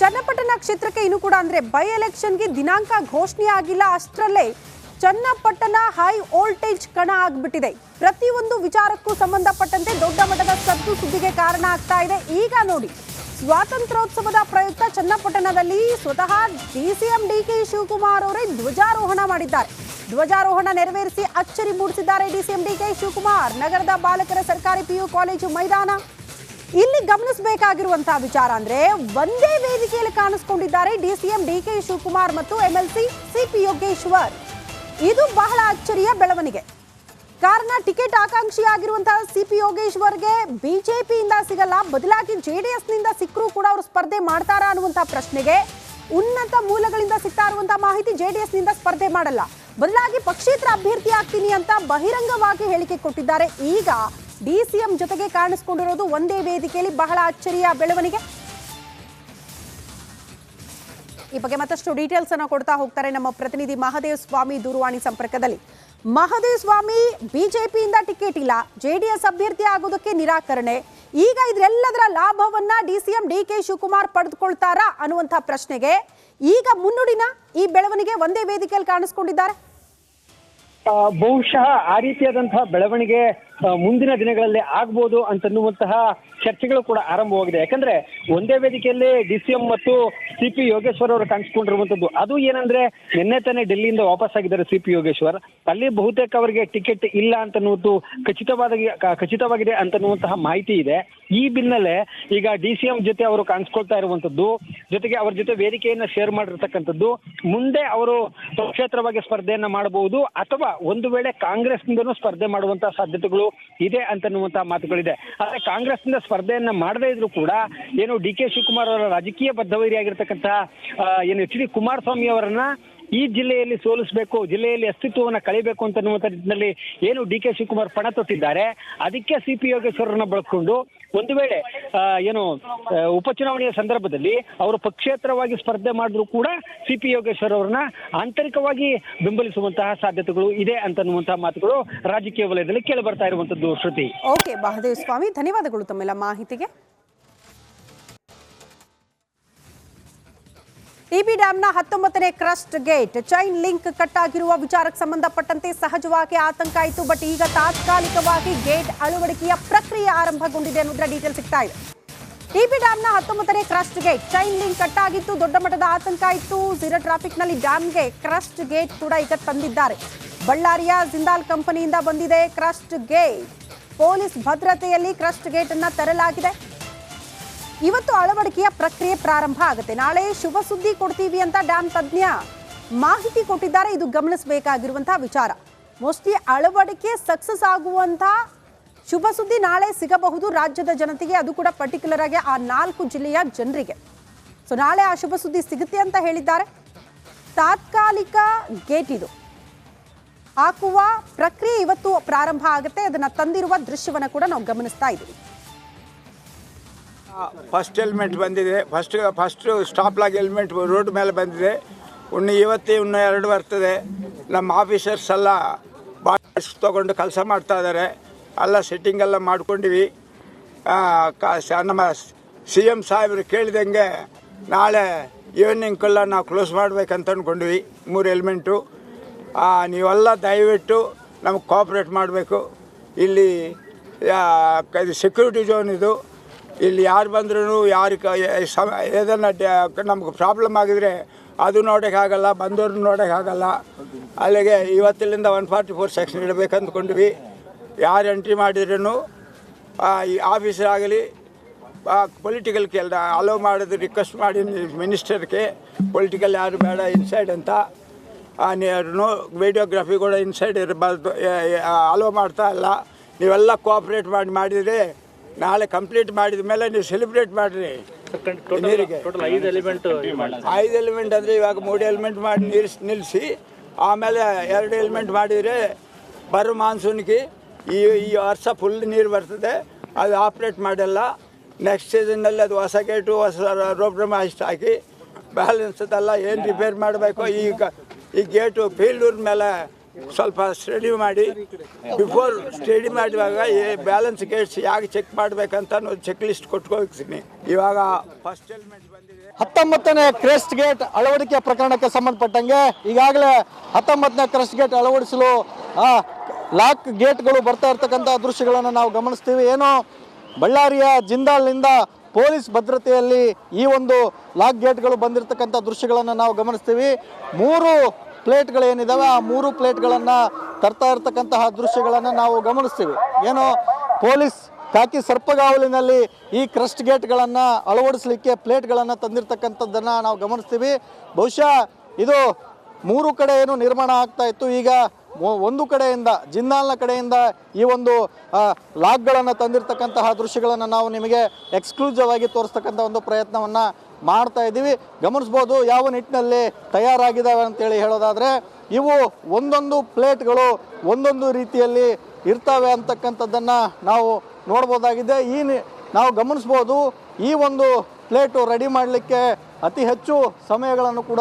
ಚನ್ನಪಟ್ಟಣ ಕ್ಷೇತ್ರಕ್ಕೆ ಇನ್ನೂ ಕೂಡ ಅಂದ್ರೆ ಬೈ ಎಲೆಕ್ಷನ್ಗೆ ದಿನಾಂಕ ಘೋಷಣೆ ಆಗಿಲ್ಲ. ಅಷ್ಟರಲ್ಲೇ ಚನ್ನಪಟ್ಟಣ ಹೈ ವೋಲ್ಟೇಜ್ ಕಣ ಆಗ್ಬಿಟ್ಟಿದೆ. ಪ್ರತಿಯೊಂದು ವಿಚಾರಕ್ಕೂ ಸಂಬಂಧಪಟ್ಟಂತೆ ದೊಡ್ಡ ಮಟ್ಟದ ಸದ್ದು ಸುದ್ದಿಗೆ ಕಾರಣ ಆಗ್ತಾ ಇದೆ. ಈಗ ನೋಡಿ, ಸ್ವಾತಂತ್ರ್ಯೋತ್ಸವದ ಪ್ರಯುಕ್ತ ಚನ್ನಪಟ್ಟಣದಲ್ಲಿ ಸ್ವತಃ ಡಿಸಿಎಂ ಡಿಕೆ ಶಿವಕುಮಾರ್ ಅವರೇ ಧ್ವಜಾರೋಹಣ ಮಾಡಿದ್ದಾರೆ. ಧ್ವಜಾರೋಹಣ ನೆರವೇರಿಸಿ ಅಚ್ಚರಿ ಮೂಡಿಸಿದ್ದಾರೆ ಡಿಸಿಎಂ ಡಿಕೆ ಶಿವಕುಮಾರ್. ನಗರದ ಬಾಲಕರ ಸರ್ಕಾರಿ ಪಿಯು ಕಾಲೇಜು ಮೈದಾನ. ಇಲ್ಲಿ ಗಮನಿಸಬೇಕಾಗಿರುವಂತಹ ವಿಚಾರ ಅಂದ್ರೆ ಒಂದೇ ವೇದಿಕೆಯಲ್ಲಿ ಕಾಣಿಸಿಕೊಂಡಿದ್ದಾರೆ ಡಿಸಿಎಂ ಡಿಕೆ ಶಿವಕುಮಾರ್ ಮತ್ತು ಎಂಎಲ್ಸಿ ಸಿಪಿ ಯೋಗೇಶ್ವರ್. ಇದು ಬಹಳ ಅಚ್ಚರಿಯ ಬೆಳವಣಿಗೆ. ಕಾರಣ ಟಿಕೆಟ್ ಆಕಾಂಕ್ಷಿಯಾಗಿರುವಂತಹ ಸಿಪಿ ಯೋಗೇಶ್ವರ್ಗೆ ಬಿಜೆಪಿಯಿಂದ ಸಿಗಲ್ಲ, ಬದಲಾಗಿ ಜೆಡಿಎಸ್ನಿಂದ ಸಿಕ್ಕರೂ ಕೂಡ ಅವರು ಸ್ಪರ್ಧೆ ಮಾಡ್ತಾರಾ ಅನ್ನುವಂತಹ ಪ್ರಶ್ನೆಗೆ ಉನ್ನತ ಮೂಲಗಳಿಂದ ಸಿಗ್ತಾ ಇರುವಂತಹ ಮಾಹಿತಿ ಜೆಡಿಎಸ್ನಿಂದ ಸ್ಪರ್ಧೆ ಮಾಡಲ್ಲ, ಬದಲಾಗಿ ಪಕ್ಷೇತರ ಅಭ್ಯರ್ಥಿ ಆಗ್ತೀನಿ ಅಂತ ಬಹಿರಂಗವಾಗಿ ಹೇಳಿಕೆ ಕೊಟ್ಟಿದ್ದಾರೆ. ಈಗ ಡಿಸಿಎಂ ಜೊತೆಗೆ ಕಾಣಿಸಿಕೊಂಡಿರೋದು ಒಂದೇ ವೇದಿಕೆಯಲ್ಲಿ ಬಹಳ ಅಚ್ಚರಿಯ ಬೆಳವಣಿಗೆ. ಈ ಬಗ್ಗೆ ಮತ್ತಷ್ಟು ಡೀಟೇಲ್ಸ್ ಅನ್ನು ಕೊಡ್ತಾ ಹೋಗ್ತಾರೆ ನಮ್ಮ ಪ್ರತಿನಿಧಿ ಮಹದೇವ್ ಸ್ವಾಮಿ ದೂರವಾಣಿ ಸಂಪರ್ಕದಲ್ಲಿ. ಮಹದೇವ್ ಸ್ವಾಮಿ, ಬಿಜೆಪಿಯಿಂದ ಟಿಕೆಟ್ ಇಲ್ಲ, ಜೆಡಿಎಸ್ ಅಭ್ಯರ್ಥಿ ಆಗೋದಕ್ಕೆ ನಿರಾಕರಣೆ. ಈಗ ಇದೆಲ್ಲದರ ಲಾಭವನ್ನ ಡಿಸಿಎಂ ಡಿಕೆ ಶಿವಕುಮಾರ್ ಪಡೆದುಕೊಳ್ತಾರಾ ಅನ್ನುವಂತಹ ಪ್ರಶ್ನೆಗೆ ಈಗ ಮುನ್ನುಡಿನ ಈ ಬೆಳವಣಿಗೆ ಒಂದೇ ವೇದಿಕೆಯಲ್ಲಿ ಕಾಣಿಸ್ಕೊಂಡಿದ್ದಾರೆ. ಬಹುಶಃ ಆ ರೀತಿಯಾದಂತಹ ಬೆಳವಣಿಗೆ ಮುಂದಿನ ದಿನಗಳಲ್ಲಿ ಆಗ್ಬೋದು ಅಂತನ್ನುವಂತಹ ಚರ್ಚೆಗಳು ಕೂಡ ಆರಂಭವಾಗಿದೆ. ಯಾಕಂದ್ರೆ ಒಂದೇ ವೇದಿಕೆಯಲ್ಲಿ ಡಿಸಿಎಂ ಮತ್ತು ಸಿಪಿ ಯೋಗೇಶ್ವರ್ ಅವರು ಕಾಣಿಸ್ಕೊಂಡಿರುವಂತದ್ದು. ಅದು ಏನಂದ್ರೆ ನಿನ್ನೆ ತಾನೇ ಡೆಲ್ಲಿಯಿಂದ ವಾಪಸ್ ಆಗಿದ್ದಾರೆ ಸಿಪಿ ಯೋಗೇಶ್ವರ್. ಅಲ್ಲಿ ಬಹುತೇಕ ಅವರಿಗೆ ಟಿಕೆಟ್ ಇಲ್ಲ ಅಂತನ್ನುವುದು ಖಚಿತವಾಗಿದೆ ಅಂತನ್ನುವಂತಹ ಮಾಹಿತಿ ಇದೆ. ಈ ಬೆನ್ನಲ್ಲೇ ಈಗ ಡಿಸಿಎಂ ಜೊತೆ ಅವರು ಕಾಣಿಸ್ಕೊಳ್ತಾ ಇರುವಂತದ್ದು, ಜೊತೆಗೆ ಅವರ ಜೊತೆ ವೇದಿಕೆಯನ್ನ ಶೇರ್ ಮಾಡಿರ್ತಕ್ಕಂಥದ್ದು. ಮುಂದೆ ಅವರು ಪಕ್ಷೇತರವಾಗಿ ಸ್ಪರ್ಧೆಯನ್ನ ಮಾಡಬಹುದು ಅಥವಾ ಒಂದು ವೇಳೆ ಕಾಂಗ್ರೆಸ್ನಿಂದನೂ ಸ್ಪರ್ಧೆ ಮಾಡುವಂತಹ ಸಾಧ್ಯತೆಗಳು ಇದೆ ಅಂತನ್ನುವಂತಹ ಮಾತುಗಳಿದೆ. ಆದ್ರೆ ಕಾಂಗ್ರೆಸ್ನಿಂದ ಸ್ಪರ್ಧೆಯನ್ನ ಮಾಡದೇ ಇದ್ರು ಕೂಡ ಏನು ಡಿ ಕೆ ಶಿವಕುಮಾರ್ ಅವರ ರಾಜಕೀಯ ಬದ್ಧವೈರಿಯಾಗಿರ್ತಕ್ಕಂತಹ ಏನು ಎಚ್ ಡಿ ಕುಮಾರಸ್ವಾಮಿ ಅವರನ್ನ ಈ ಜಿಲ್ಲೆಯಲ್ಲಿ ಸೋಲಿಸಬೇಕು, ಜಿಲ್ಲೆಯಲ್ಲಿ ಅಸ್ತಿತ್ವವನ್ನು ಕಳಿಬೇಕು ಅಂತನ್ನುವಂಥ ನಿಟ್ಟಿನಲ್ಲಿ ಏನು ಡಿ ಕೆ ಶಿವಕುಮಾರ್ ಪಣ ತೊಟ್ಟಿದ್ದಾರೆ. ಅದಕ್ಕೆ ಸಿಪಿ ಯೋಗೇಶ್ವರನ್ನ ಬಳಸಿಕೊಂಡು ಒಂದು ವೇಳೆ ಏನು ಉಪಚುನಾವಣೆಯ ಸಂದರ್ಭದಲ್ಲಿ ಅವರು ಪಕ್ಷೇತರವಾಗಿ ಸ್ಪರ್ಧೆ ಮಾಡಿದ್ರು ಕೂಡ ಸಿಪಿ ಯೋಗೇಶ್ವರ್ ಅವರನ್ನ ಆಂತರಿಕವಾಗಿ ಬೆಂಬಲಿಸುವಂತಹ ಸಾಧ್ಯತೆಗಳು ಇದೆ ಅಂತನ್ನುವಂತಹ ಮಾತುಗಳು ರಾಜಕೀಯ ವಲಯದಲ್ಲಿ ಕೇಳಿ ಬರ್ತಾ ಇರುವಂತದ್ದು. ಶ್ರುತಿ. ಓಕೆ ಮಹದೇವ್ ಸ್ವಾಮಿ, ಧನ್ಯವಾದಗಳು ತಮ್ಮೆಲ್ಲ ಮಾಹಿತಿಗೆ. ಟಿಬಿ ಡ್ಯಾಂನ 19ನೇ crest gate chain link cut ಆಗಿರುವ ವಿಚಾರಕ್ಕೆ ಸಂಬಂಧಪಟ್ಟಂತೆ ಸಹಜವಾಗಿ ಆತಂಕ ಇತ್ತು. ಬಟ್ ಈಗ ತಾತ್ಕಾಲಿಕವಾಗಿ ಗೇಟ್ ಅಳವಡಿಕೆಯ ಪ್ರಕ್ರಿಯೆ ಆರಂಭಗೊಂಡಿದೆ ಅನ್ನೋದ್ರ ಡೀಟೇಲ್ ಸಿಗ್ತಾ ಇದೆ. ಟಿಬಿ ಡ್ಯಾಂನ 19ನೇ crest gate chain link cut ಆಗಿತ್ತು, ದೊಡ್ಡ ಮಟ್ಟದ ಆತಂಕ ಇತ್ತು. ಝೀರೋ ಟ್ರಾಫಿಕ್ ನಲ್ಲಿ ಡ್ಯಾಂಗೆ ಕ್ರಸ್ಟ್ ಗೇಟ್ ಕೂಡ ಈಗ ತಂದಿದ್ದಾರೆ. ಬಳ್ಳಾರಿಯ ಜಿಂದಾಲ್ ಕಂಪನಿಯಿಂದ ಬಂದಿದೆ ಕ್ರಸ್ಟ್ ಗೇಟ್. ಪೊಲೀಸ್ ಭದ್ರತೆಯಲ್ಲಿ ಕ್ರಸ್ಟ್ ಗೇಟ್ ಅನ್ನ ತರಲಾಗಿದೆ. ಇವತ್ತು ಅಳವಡಿಕೆಯ ಪ್ರಕ್ರಿಯೆ ಪ್ರಾರಂಭ ಆಗುತ್ತೆ. ನಾಳೆ ಶುಭ ಸುದ್ದಿ ಕೊಡ್ತೀವಿ ಅಂತ ಡ್ಯಾಮ್ ತಜ್ಞ ಮಾಹಿತಿ ಕೊಟ್ಟಿದ್ದಾರೆ. ಇದು ಗಮನಿಸಬೇಕಾಗಿರುವಂತಹ ವಿಚಾರ. ಮೋಸ್ಟ್ಲಿ ಅಳವಡಿಕೆ ಸಕ್ಸಸ್ ಆಗುವಂತಹ ಶುಭ ಸುದ್ದಿ ನಾಳೆ ಸಿಗಬಹುದು ರಾಜ್ಯದ ಜನತೆಗೆ, ಅದು ಕೂಡ ಪರ್ಟಿಕ್ಯುಲರ್ ಆಗಿ ಆ 4 ಜಿಲ್ಲೆಯ ಜನರಿಗೆ. ಸೊ ನಾಳೆ ಆ ಶುಭ ಸುದ್ದಿ ಸಿಗುತ್ತೆ ಅಂತ ಹೇಳಿದ್ದಾರೆ. ತಾತ್ಕಾಲಿಕ ಗೇಟ್ ಇದು ಹಾಕುವ ಪ್ರಕ್ರಿಯೆ ಇವತ್ತು ಪ್ರಾರಂಭ ಆಗುತ್ತೆ. ಅದನ್ನ ತಂದಿರುವ ದೃಶ್ಯವನ್ನು ಕೂಡ ನಾವು ಗಮನಿಸ್ತಾ ಇದ್ದೀವಿ. ಫಸ್ಟ್ ಹೆಲ್ಮೆಟ್ ಬಂದಿದೆ. First stop log helmet road ಮೇಲೆ ಬಂದಿದೆ. ಇನ್ನೂ 2 ಬರ್ತದೆ. ನಮ್ಮ ಆಫೀಸರ್ಸ್ ಎಲ್ಲ ಬಾಯ್ಸ್ ತೊಗೊಂಡು ಕೆಲಸ ಮಾಡ್ತಾ ಇದ್ದಾರೆ. ಎಲ್ಲ ಸೆಟ್ಟಿಂಗ್ ಎಲ್ಲ ಮಾಡ್ಕೊಂಡಿವಿ. ನಮ್ಮ CM ಸಾಹೇಬರು ಕೇಳಿದಂಗೆ ನಾಳೆ ಈವ್ನಿಂಗ್ಗೆಲ್ಲ ನಾವು ಕ್ಲೋಸ್ ಮಾಡ್ಬೇಕಂತ ಅಂದ್ಕೊಂಡ್ವಿ. 3 ಹೆಲ್ಮೆಂಟು. ನೀವೆಲ್ಲ ದಯವಿಟ್ಟು ನಮಗೆ ಕೋಆಪ್ರೇಟ್ ಮಾಡಬೇಕು. ಇಲ್ಲಿ ಸೆಕ್ಯೂರಿಟಿ ಝೋನ್ ಇದು. ಇಲ್ಲಿ ಯಾರು ಬಂದ್ರೂ ಏದನ್ನ ನಮ್ಗೆ ಪ್ರಾಬ್ಲಮ್ ಆಗಿದ್ರೆ ಅದು ನೋಡೋಕ್ಕಾಗಲ್ಲ, ಬಂದವ್ರನ್ನ ನೋಡೋಕ್ಕಾಗಲ್ಲ. ಅಲ್ಲಿಗೆ ಇವತ್ತಿನಿಂದ 144 ಸೆಕ್ಷನ್ ಇಡಬೇಕು ಅಂದ್ಕೊಂಡ್ವಿ. ಯಾರು ಎಂಟ್ರಿ ಮಾಡಿದ್ರೂ ಈ ಆಫೀಸರ್ ಆಗಲಿ ಪೊಲಿಟಿಕಲ್ ಅಲೋ ಮಾಡೋದು ರಿಕ್ವೆಸ್ಟ್ ಮಾಡಿ ಮಿನಿಸ್ಟರ್ಗೆ, ಪೊಲಿಟಿಕಲ್ ಯಾರು ಬೇಡ ಇನ್ಸೈಡ್ ಅಂತ. ವಿಡಿಯೋಗ್ರಫಿ ಕೂಡ ಇನ್ಸೈಡ್ ಇರಬಾರ್ದು, ಅಲೋ ಮಾಡ್ತಾ ಇಲ್ಲ. ನೀವೆಲ್ಲ ಕೋಆಪ್ರೇಟ್ ಮಾಡಿದರೆ ನಾಳೆ ಕಂಪ್ಲೀಟ್ ಮಾಡಿದ ಮೇಲೆ ನೀವು ಸೆಲೆಬ್ರೇಟ್ ಮಾಡಿರಿ. ನೀರಿಗೆ 5 ಎಲಿಮೆಂಟ್ ಅಂದರೆ ಇವಾಗ 3 ಎಲಿಮೆಂಟ್ ಮಾಡಿ ನಿಲ್ಲಿಸಿ ಆಮೇಲೆ 2 ಎಲಿಮೆಂಟ್ ಮಾಡಿದರೆ ಬರೋ ಮಾನ್ಸೂನ್ಗೆ ಈ ವರ್ಷ ಫುಲ್ ನೀರು ಬರ್ತದೆ. ಅದು ಆಪ್ರೇಟ್ ಮಾಡಲ್ಲ. ನೆಕ್ಸ್ಟ್ ಸೀಸನ್ನಲ್ಲಿ ಅದು ಹೊಸ ಗೇಟು ಹೊಸ ರೋಬ್ರಮ ಅಷ್ಟು ಹಾಕಿ ಬ್ಯಾಲೆನ್ಸ್ ಅದೆಲ್ಲ ಏನು ರಿಪೇರ್ ಮಾಡಬೇಕು. ಈ ಗೇಟು ಫೀಲ್ಡೂರ್ ಮೇಲೆ ಸ್ವಲ್ಪ ಸ್ಟಡಿ ಮಾಡಿ ಬಿಫೋರ್ ಸ್ಟಡಿ ಮಾಡುವಾಗ ಬ್ಯಾಲೆನ್ಸ್ ಗೇಟ್ಸ್ ಯಾಕೆ ಚೆಕ್ ಮಾಡಬೇಕಂತ ಚೆಕ್ ಲಿಸ್ಟ್ ಕೊಟ್ಕೋಗ್ತೀನಿ. ಇವಾಗ ಫಸ್ಟ್ ಹೆಲ್ಮೆಟ್ ಬಂದಿದೆ. 19ನೇ ಕ್ರೆಸ್ಟ್ ಗೇಟ್ ಅಳವಡಿಕೆ ಪ್ರಕರಣಕ್ಕೆ ಸಂಬಂಧಪಟ್ಟಂಗೆ ಈಗಾಗಲೇ 19ನೇ ಕ್ರೆಸ್ಟ್ ಗೇಟ್ ಅಳವಡಿಸಲು ಲಾಕ್ ಗೇಟ್ಗಳು ಬರ್ತಾ ಇರ್ತಕ್ಕಂಥ ದೃಶ್ಯಗಳನ್ನು ನಾವು ಗಮನಿಸ್ತೀವಿ. ಏನು ಬಳ್ಳಾರಿಯ ಜಿಂದಾಲ್ನಿಂದ ಪೊಲೀಸ್ ಭದ್ರತೆಯಲ್ಲಿ ಈ ಒಂದು ಲಾಕ್ ಗೇಟ್ಗಳು ಬಂದಿರತಕ್ಕಂಥ ದೃಶ್ಯಗಳನ್ನು ನಾವು ಗಮನಿಸ್ತೀವಿ. 3 ಪ್ಲೇಟ್ಗಳೇನಿದ್ದಾವೆ ಆ 3 ಪ್ಲೇಟ್ಗಳನ್ನು ತರ್ತಾ ಇರ್ತಕ್ಕಂತಹ ದೃಶ್ಯಗಳನ್ನು ನಾವು ಗಮನಿಸ್ತೀವಿ. ಏನು ಪೊಲೀಸ್ ಕಾಕಿ ಸರ್ಪಗಾವಲಿನಲ್ಲಿ ಈ ಕ್ರಸ್ಟ್ ಗೇಟ್ಗಳನ್ನು ಅಳವಡಿಸಲಿಕ್ಕೆ ಪ್ಲೇಟ್ಗಳನ್ನು ತಂದಿರತಕ್ಕಂಥದ್ದನ್ನು ನಾವು ಗಮನಿಸ್ತೀವಿ. ಬಹುಶಃ ಇದು 3 ಕಡೆ ಏನು ನಿರ್ಮಾಣ ಆಗ್ತಾ ಇತ್ತು, ಈಗ ಒಂದು ಕಡೆಯಿಂದ ಜಿಂದಾಲ್ನ ಕಡೆಯಿಂದ ಈ ಒಂದು ಲಾಕ್ಗಳನ್ನು ತಂದಿರತಕ್ಕಂತಹ ದೃಶ್ಯಗಳನ್ನು ನಾವು ನಿಮಗೆ ಎಕ್ಸ್ಕ್ಲೂಸಿವ್ ಆಗಿ ತೋರಿಸ್ತಕ್ಕಂಥ ಒಂದು ಪ್ರಯತ್ನವನ್ನು ಮಾಡ್ತಾ ಇದ್ದೀವಿ. ಗಮನಿಸ್ಬೋದು ಯಾವ ನಿಟ್ಟಿನಲ್ಲಿ ತಯಾರಾಗಿದ್ದಾವೆ ಅಂತೇಳಿ ಹೇಳೋದಾದರೆ ಇವು ಒಂದೊಂದು ಪ್ಲೇಟ್ಗಳು ಒಂದೊಂದು ರೀತಿಯಲ್ಲಿ ಇರ್ತವೆ ಅಂತಕ್ಕಂಥದ್ದನ್ನು ನಾವು ನೋಡ್ಬೋದಾಗಿದೆ. ನಾವು ಗಮನಿಸ್ಬೋದು ಈ ಒಂದು ಪ್ಲೇಟು ರೆಡಿ ಮಾಡಲಿಕ್ಕೆ ಅತಿ ಹೆಚ್ಚು ಸಮಯಗಳನ್ನು ಕೂಡ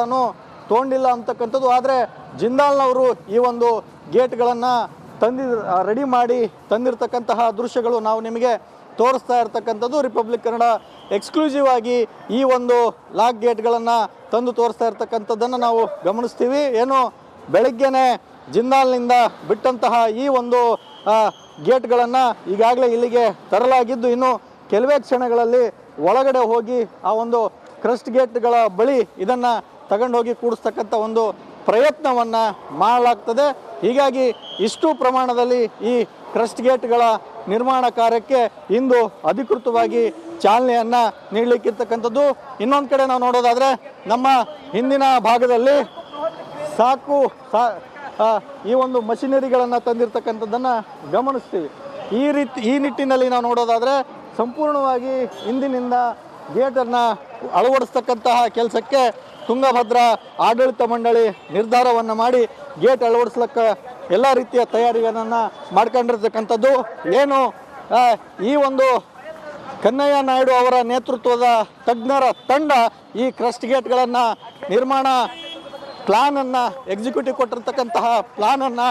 ತೊಗೊಂಡಿಲ್ಲ ಅಂತಕ್ಕಂಥದ್ದು. ಆದರೆ ಜಿಂದಾಲ್ನವರು ಈ ಒಂದು ಗೇಟ್ಗಳನ್ನು ರೆಡಿ ಮಾಡಿ ತಂದಿರತಕ್ಕಂತಹ ದೃಶ್ಯಗಳು ನಾವು ನಿಮಗೆ ತೋರಿಸ್ತಾ ಇರ್ತಕ್ಕಂಥದ್ದು. ರಿಪಬ್ಲಿಕ್ ಕನ್ನಡ ಎಕ್ಸ್ಕ್ಲೂಸಿವ್ ಆಗಿ ಈ ಒಂದು ಲಾಕ್ ಗೇಟ್ಗಳನ್ನು ತಂದು ತೋರಿಸ್ತಾ ಇರ್ತಕ್ಕಂಥದ್ದನ್ನು ನಾವು ಗಮನಿಸ್ತೀವಿ. ಏನು ಬೆಳಗ್ಗೆನೇ ಜಿಂದಾಲ್ನಿಂದ ಬಿಟ್ಟಂತಹ ಈ ಒಂದು ಗೇಟ್ಗಳನ್ನು ಈಗಾಗಲೇ ಇಲ್ಲಿಗೆ ತರಲಾಗಿದ್ದು ಇನ್ನು ಕೆಲವೇ ಕ್ಷಣಗಳಲ್ಲಿ ಒಳಗಡೆ ಹೋಗಿ ಆ ಒಂದು ಕ್ರಸ್ಟ್ ಗೇಟ್ಗಳ ಬಳಿ ಇದನ್ನು ತಗೊಂಡೋಗಿ ಕೂಡಿಸ್ತಕ್ಕಂಥ ಒಂದು ಪ್ರಯತ್ನವನ್ನು ಮಾಡಲಾಗ್ತದೆ. ಹೀಗಾಗಿ ಇಷ್ಟು ಪ್ರಮಾಣದಲ್ಲಿ ಈ ಕ್ರಸ್ಟ್ ಗೇಟ್ಗಳ ನಿರ್ಮಾಣ ಕಾರ್ಯಕ್ಕೆ ಇಂದು ಅಧಿಕೃತವಾಗಿ ಚಾಲನೆಯನ್ನು ನೀಡಲಿಕ್ಕಿರ್ತಕ್ಕಂಥದ್ದು. ಇನ್ನೊಂದು ಕಡೆ ನಾವು ನೋಡೋದಾದರೆ ನಮ್ಮ ಹಿಂದಿನ ಭಾಗದಲ್ಲಿ ಈ ಒಂದು ಮಷಿನರಿಗಳನ್ನು ತಂದಿರತಕ್ಕಂಥದ್ದನ್ನು ಗಮನಿಸ್ತೀವಿ. ಈ ನಿಟ್ಟಿನಲ್ಲಿ ನಾವು ನೋಡೋದಾದರೆ ಸಂಪೂರ್ಣವಾಗಿ ಇಂದಿನಿಂದ ಗೇಟನ್ನು ಅಳವಡಿಸ್ತಕ್ಕಂತಹ ಕೆಲಸಕ್ಕೆ ತುಂಗಭದ್ರಾ ಆಡಳಿತ ಮಂಡಳಿ ನಿರ್ಧಾರವನ್ನು ಮಾಡಿ ಗೇಟ್ ಅಳವಡಿಸ್ಲಿಕ್ಕೆ ಎಲ್ಲ ರೀತಿಯ ತಯಾರಿಗಳನ್ನು ಮಾಡ್ಕೊಂಡಿರ್ತಕ್ಕಂಥದ್ದು. ಏನು ಈ ಒಂದು ಕನ್ನಯ್ಯ ನಾಯ್ಡು ಅವರ ನೇತೃತ್ವದ ತಜ್ಞರ ತಂಡ ಈ ಕ್ರಸ್ಟ್ ಗೇಟ್ಗಳನ್ನು ನಿರ್ಮಾಣ ಪ್ಲಾನನ್ನು ಕೊಟ್ಟಿರ್ತಕ್ಕಂತಹ ಪ್ಲಾನನ್ನು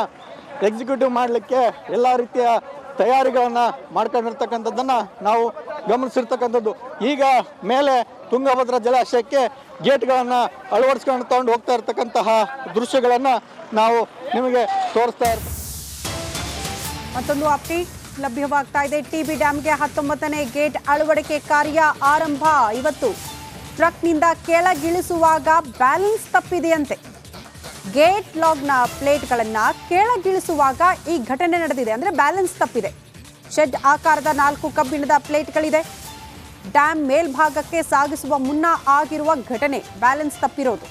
ಎಕ್ಸಿಕ್ಯೂಟಿವ್ ಮಾಡಲಿಕ್ಕೆ ಎಲ್ಲ ರೀತಿಯ ತಯಾರಿಗಳನ್ನು ಮಾಡ್ಕೊಂಡಿರ್ತಕ್ಕಂಥದ್ದನ್ನು ನಾವು ಗಮನಿಸಿರ್ತಕ್ಕಂಥದ್ದು. ಈಗ ಮೇಲೆ ತುಂಗಭದ್ರಾ ಜಲಾಶಯಕ್ಕೆ ಗೇಟ್ಗಳನ್ನು ಅಳವಡಿಸ್ಕೊಂಡು ತಗೊಂಡು ಹೋಗ್ತಾ ಇರ್ತಕ್ಕಂತಹ ದೃಶ್ಯಗಳನ್ನು ನಾವು ನಿಮಗೆ ತೋರಿಸ್ತಾ ಇರ್ತೀವಿ. ಮತ್ತೊಂದು ಅಪ್ಡೇಟ್ ಲಭ್ಯವಾಗ್ತಾ ಇದೆ. ಟಿಬಿ ಡ್ಯಾಂಗೆ 19ನೇ ಗೇಟ್ ಅಳವಡಿಕೆ ಕಾರ್ಯ ಆರಂಭ. ಇವತ್ತು ಟ್ರಕ್ನಿಂದ ಕೆಳಗಿಳಿಸುವಾಗ ಬ್ಯಾಲೆನ್ಸ್ ತಪ್ಪಿದೆಯಂತೆ. ಗೇಟ್ ಲಾಗ್ನ ಪ್ಲೇಟ್ಗಳನ್ನು ಕೆಳಗಿಳಿಸುವಾಗ ಈ ಘಟನೆ ನಡೆದಿದೆ, ಅಂದರೆ ಬ್ಯಾಲೆನ್ಸ್ ತಪ್ಪಿದೆ. ಶೆಡ್ ಆಕಾರದ 4 ಕಬ್ಬಿಣದ ಪ್ಲೇಟ್ಗಳಿದೆ. ಡ್ಯಾಮ್ ಮೇಲ್ಭಾಗಕ್ಕೆ ಸಾಗಿಸುವ ಮುನ್ನ ಆಗಿರುವ ಘಟನೆ ಬ್ಯಾಲೆನ್ಸ್ ತಪ್ಪಿರೋದು.